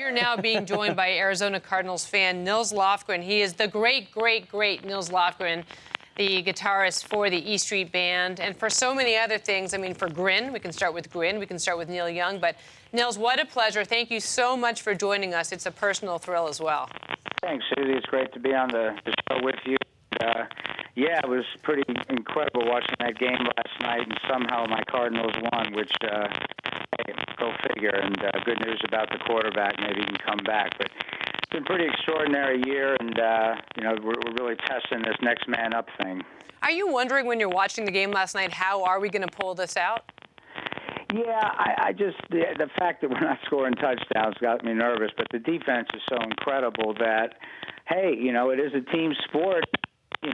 are now being joined by Arizona Cardinals fan Nils Lofgren. He is the great Nils Lofgren, the guitarist for the E Street Band, and for so many other things. I mean, for Grin, we can start with Grin, we can start with Neil Young. But Nils, what a pleasure. Thank you so much for joining us. It's a personal thrill as well. Thanks, Susie. It's great to be on the show with you. Yeah, it was pretty incredible watching that game last night, and somehow my Cardinals won, which, hey, go figure. And good news about the quarterback. Maybe he can come back. But it's been a pretty extraordinary year, and, we're really testing this next man up thing. Are you wondering when you're watching the game last night, how are we going to pull this out? Yeah, I just, the fact that we're not scoring touchdowns got me nervous, but the defense is so incredible that, hey, it is a team sport. We've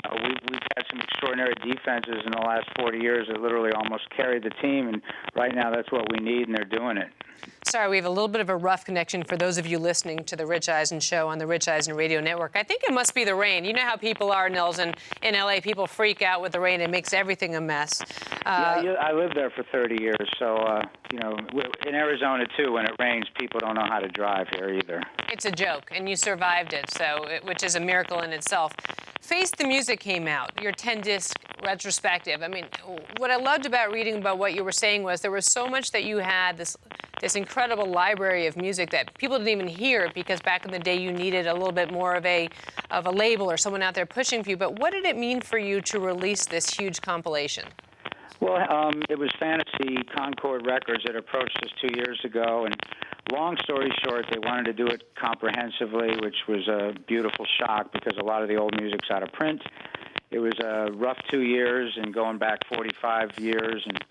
had some extraordinary defenses in the last 40 years that literally almost carried the team, and right now that's what we need, and they're doing it. Sorry, we have a little bit of a rough connection for those of you listening to the Rich Eisen Show on the Rich Eisen Radio Network. I think it must be the rain. You know how people are, Nils, and in L.A. people freak out with the rain. It makes everything a mess. Yeah, I lived there for 30 years, so, in Arizona, too, when it rains, people don't know how to drive here either. It's a joke, and you survived it, which is a miracle in itself. Face the Music came out, your 10-disc retrospective. I mean, what I loved about reading about what you were saying was there was so much that you had, this incredible library of music that people didn't even hear because back in the day you needed a little bit more of a label or someone out there pushing for you. But what did it mean for you to release this huge compilation? Well, it was Fantasy Concord Records that approached us 2 years ago, and long story short, they wanted to do it comprehensively, which was a beautiful shock because a lot of the old music's out of print. It was a rough 2 years and going back 45 years and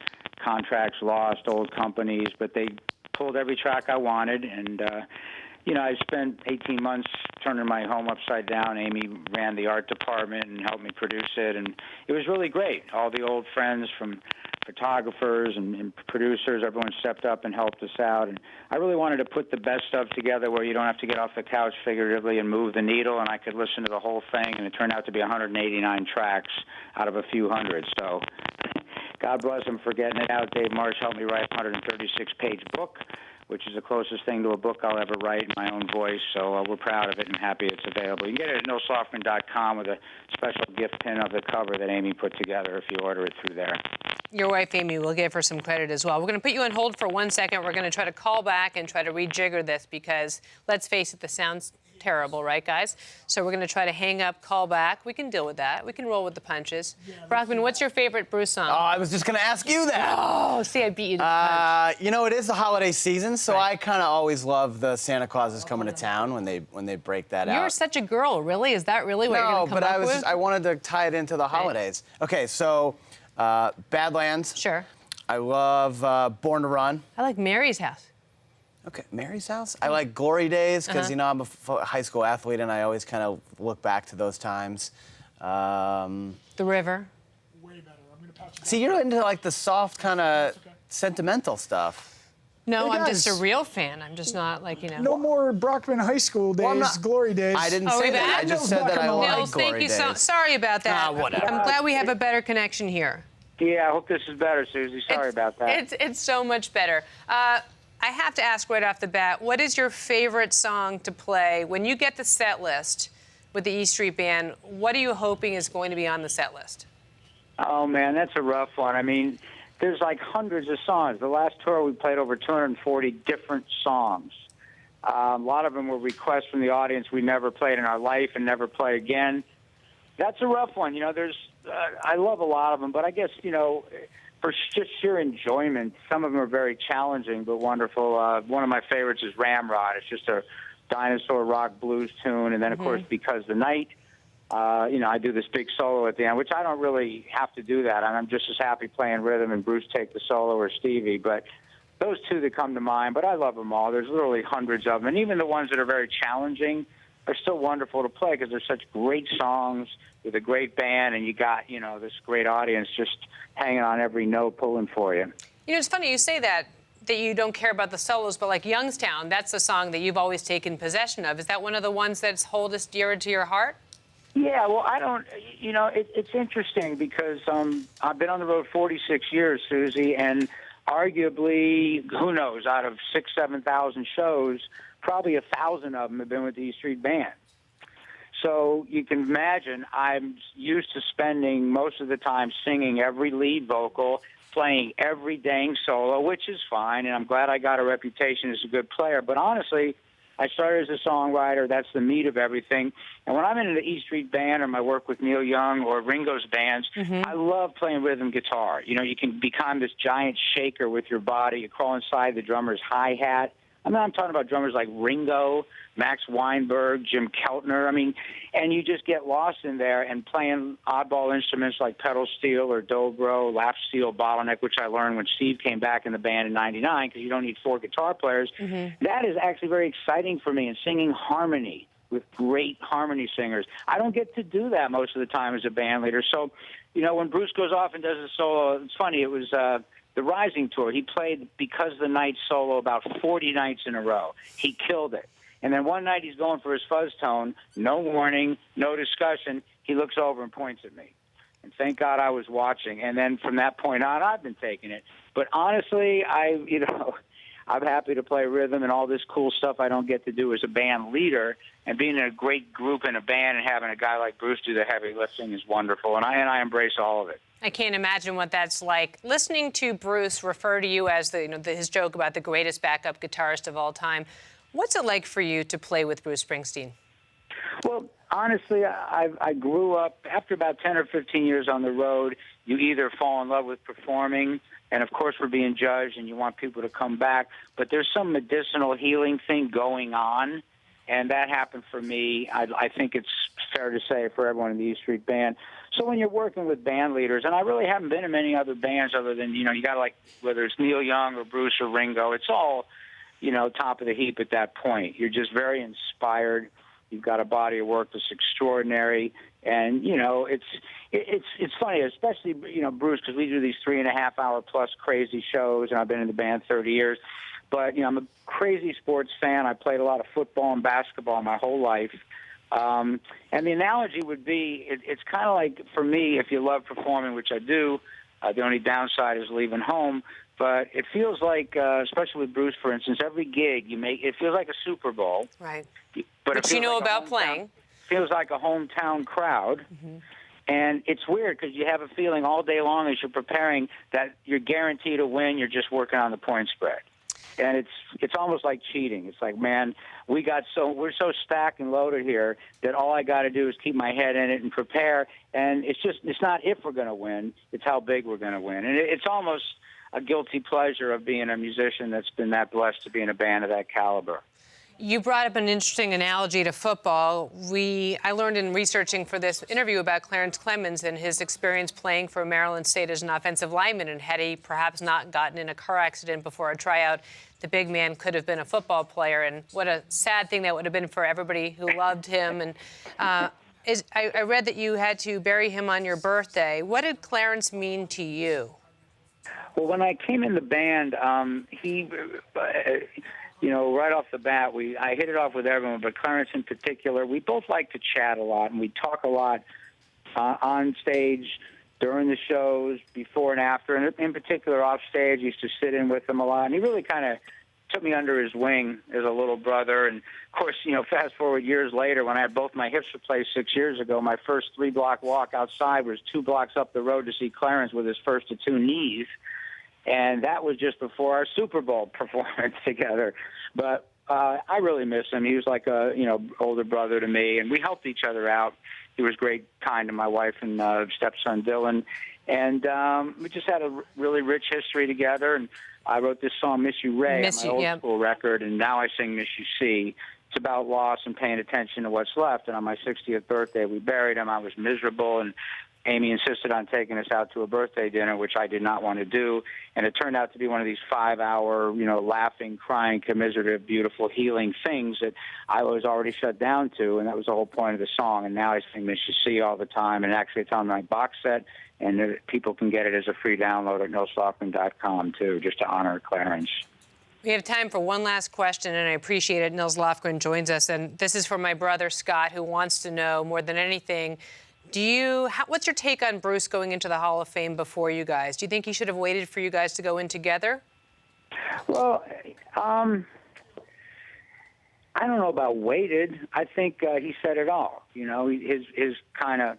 contracts lost, old companies, but they pulled every track I wanted, and I spent 18 months turning my home upside down. Amy ran the art department and helped me produce it, and it was really great. All the old friends from photographers and producers, everyone stepped up and helped us out. And I really wanted to put the best stuff together where you don't have to get off the couch figuratively and move the needle, and I could listen to the whole thing, and it turned out to be 189 tracks out of a few hundred. So God bless him for getting it out. Dave Marsh helped me write a 136-page book, which is the closest thing to a book I'll ever write in my own voice. So we're proud of it and happy it's available. You can get it at nilslofgren.com with a special gift pin of the cover that Amy put together if you order it through there. Your wife, Amy, will give her some credit as well. We're going to put you on hold for 1 second. We're going to try to call back and try to rejigger this because, let's face it, the sound's terrible, right, guys? So we're going to try to hang up, call back. We can deal with that. We can roll with the punches. Yeah, Brockman, what's your favorite Bruce song? Oh, I was just going to ask you that. Oh, see, I beat you to the punch. It is the holiday season, so right. I kind of always love the Santa Claus is Coming to Town when they break that out. You're such a girl, really? Is that really what you're going to come up with? No, but I wanted to tie it into the holidays. Right. Okay, so Badlands. Sure. I love Born to Run. I like Mary's House. Okay, Mary's House. I like Glory Days because, I'm a high school athlete and I always kind of look back to those times. The River. Way better. I'm gonna pass it. See, you're into like the soft kind of sentimental stuff. No, I'm just a real fan. I'm just not like, No more Brockman High School days, Glory Days. I didn't say that. I just said that I like Nils, Glory thank you Days. Sorry about that. Whatever. I'm glad we have a better connection here. Yeah, I hope this is better, Susie. Sorry about that. It's so much better. I have to ask right off the bat, what is your favorite song to play when you get the set list with the E Street Band? What are you hoping is going to be on the set list? Oh, man, that's a rough one. I mean, there's like hundreds of songs. The last tour, we played over 240 different songs. A lot of them were requests from the audience we never played in our life and never play again. That's a rough one. I love a lot of them, but I guess, for just sheer enjoyment, some of them are very challenging but wonderful. One of my favorites is Ramrod. It's just a dinosaur rock blues tune. And then, of course, Because the Night, I do this big solo at the end, which I don't really have to do that. I'm just as happy playing rhythm and Bruce take the solo or Stevie. But those two that come to mind, but I love them all. There's literally hundreds of them. And even the ones that are very challenging are still wonderful to play because they're such great songs with a great band, and you got, this great audience just hanging on every note, pulling for you. It's funny you say that you don't care about the solos, but like Youngstown, that's a song that you've always taken possession of. Is that one of the ones that's hold dear to your heart? Yeah, well, I don't, it's interesting because I've been on the road 46 years, Susie, and arguably, who knows, out of 7,000 shows, probably 1,000 of them have been with the E Street Band. So you can imagine I'm used to spending most of the time singing every lead vocal, playing every dang solo, which is fine, and I'm glad I got a reputation as a good player. But honestly, I started as a songwriter. That's the meat of everything. And when I'm in the E Street Band or my work with Neil Young or Ringo's bands, I love playing rhythm guitar. You know, you can become this giant shaker with your body. You crawl inside the drummer's hi-hat. I mean, I'm talking about drummers like Ringo, Max Weinberg, Jim Keltner. I mean, and you just get lost in there and playing oddball instruments like pedal steel or dobro, lap steel, bottleneck, which I learned when Steve came back in the band in '99 because you don't need 4 guitar players. That is actually very exciting for me, and singing harmony with great harmony singers. I don't get to do that most of the time as a band leader. So, you know, when Bruce goes off and does a solo, it's funny, it was the Rising Tour. He played Because the Night solo about 40 nights in a row. He killed it. And then one night he's going for his fuzz tone, no warning, no discussion. He looks over and points at me. And thank God I was watching. And then from that point on, I've been taking it. But honestly, I'm happy to play rhythm and all this cool stuff I don't get to do as a band leader. And being in a great group in a band and having a guy like Bruce do the heavy lifting is wonderful. And I embrace all of it. I can't imagine what that's like. Listening to Bruce refer to you as his joke about the greatest backup guitarist of all time. What's it like for you to play with Bruce Springsteen? Well, honestly, I grew up, after about 10 or 15 years on the road, you either fall in love with performing, and of course we're being judged, and you want people to come back, but there's some medicinal healing thing going on, and that happened for me. I think it's fair to say for everyone in the E Street Band. So when you're working with band leaders, and I really haven't been in many other bands other than, you got to like, whether it's Neil Young or Bruce or Ringo, it's all, top of the heap at that point. You're just very inspired. You've got a body of work that's extraordinary. And, it's funny, especially, Bruce, because we do these 3.5-hour plus crazy shows, and I've been in the band 30 years. But, I'm a crazy sports fan. I played a lot of football and basketball my whole life. And the analogy would be, it's kind of like, for me, if you love performing, which I do, the only downside is leaving home. But it feels like, especially with Bruce, for instance, every gig you make, it feels like a Super Bowl. Right. But Which you know about playing. Feels like a hometown crowd. And it's weird because you have a feeling all day long as you're preparing that you're guaranteed to win. You're just working on the point spread. And it's almost like cheating. It's like, man, we're so stacked and loaded here that all I got to do is keep my head in it and prepare. And it's not if we're going to win, it's how big we're going to win. And it's almost a guilty pleasure of being a musician that's been that blessed to be in a band of that caliber. You brought up an interesting analogy to football. I learned in researching for this interview about Clarence Clemons and his experience playing for Maryland State as an offensive lineman, and had he perhaps not gotten in a car accident before a tryout, the big man could have been a football player. And what a sad thing that would have been for everybody who loved him. And I read that you had to bury him on your birthday. What did Clarence mean to you? Well, when I came in the band, he, right off the bat, I hit it off with everyone, but Clarence in particular. We both like to chat a lot, and we talk a lot on stage, during the shows, before and after, and in particular off stage. I used to sit in with him a lot, and he really kind of took me under his wing as a little brother. And of course, fast forward years later, when I had both my hips replaced 6 years ago, my first 3-block walk outside was 2 blocks up the road to see Clarence with his first of 2 knees. And that was just before our Super Bowl performance together. But I really miss him. He was like a older brother to me, and we helped each other out. He was great, kind to my wife and stepson Dylan, and we just had a really rich history together. And I wrote this song "Miss You Ray" on my old school record, and now I sing "Miss You C." It's about loss and paying attention to what's left. And on my 60th birthday, we buried him. I was miserable, and Amy insisted on taking us out to a birthday dinner, which I did not want to do. And it turned out to be one of these 5-hour, laughing, crying, commiserative, beautiful, healing things that I was already shut down to. And that was the whole point of the song. And now I sing Miss You See all the time. And actually it's on my box set. And people can get it as a free download at nilslofgren.com, too, just to honor Clarence. We have time for one last question, and I appreciate it. Nils Lofgren joins us. And this is from my brother, Scott, who wants to know more than anything, What's your take on Bruce going into the Hall of Fame before you guys? Do you think he should have waited for you guys to go in together? Well, I don't know about waited. I think he said it all. You know, his kind of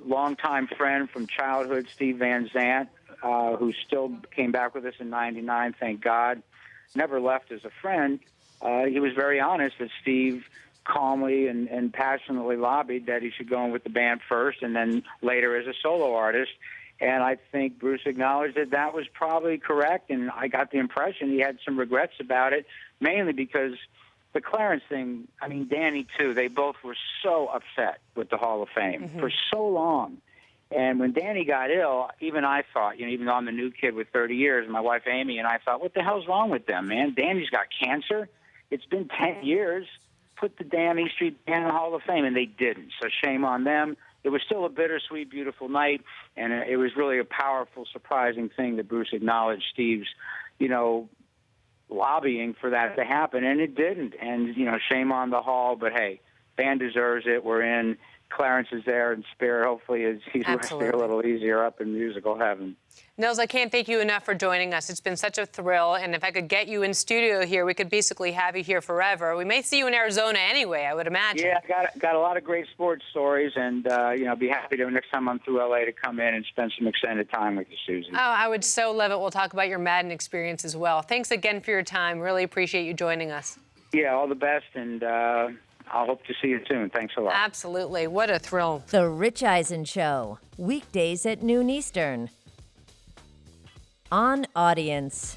longtime friend from childhood, Steve Van Zandt, who still came back with us in '99, thank God, never left as a friend. He was very honest that Steve calmly and passionately lobbied that he should go in with the band first and then later as a solo artist. And I think Bruce acknowledged that that was probably correct, and I got the impression he had some regrets about it, mainly because the Clarence thing, I mean, Danny, too, they both were so upset with the Hall of Fame for so long. And when Danny got ill, even I thought, you know, even though I'm the new kid with 30 years, my wife Amy and I thought, what the hell's wrong with them, man? Danny's got cancer. It's been 10 years. Put the damn E Street Band in the Hall of Fame, and they didn't. So shame on them. It was still a bittersweet, beautiful night, and it was really a powerful, surprising thing that Bruce acknowledged Steve's, you know, lobbying for that to happen, and it didn't. And, you know, shame on the Hall, but hey, band deserves it. We're in. Clarence is there in spirit. Hopefully he's resting a little easier up in musical heaven. Nils, I can't thank you enough for joining us. It's been such a thrill, and if I could get you in studio here, we could basically have you here forever. We may see you in Arizona anyway, I would imagine. Yeah, got a lot of great sports stories, and you know, be happy to next time I'm through LA to come in and spend some extended time with you, Susan. Oh, I would so love it. We'll talk about your Madden experience as well. Thanks again for your time. Really appreciate you joining us. Yeah, all the best, and I'll hope to see you soon. Thanks a lot. Absolutely. What a thrill. The Rich Eisen Show, weekdays at noon Eastern. On Audience.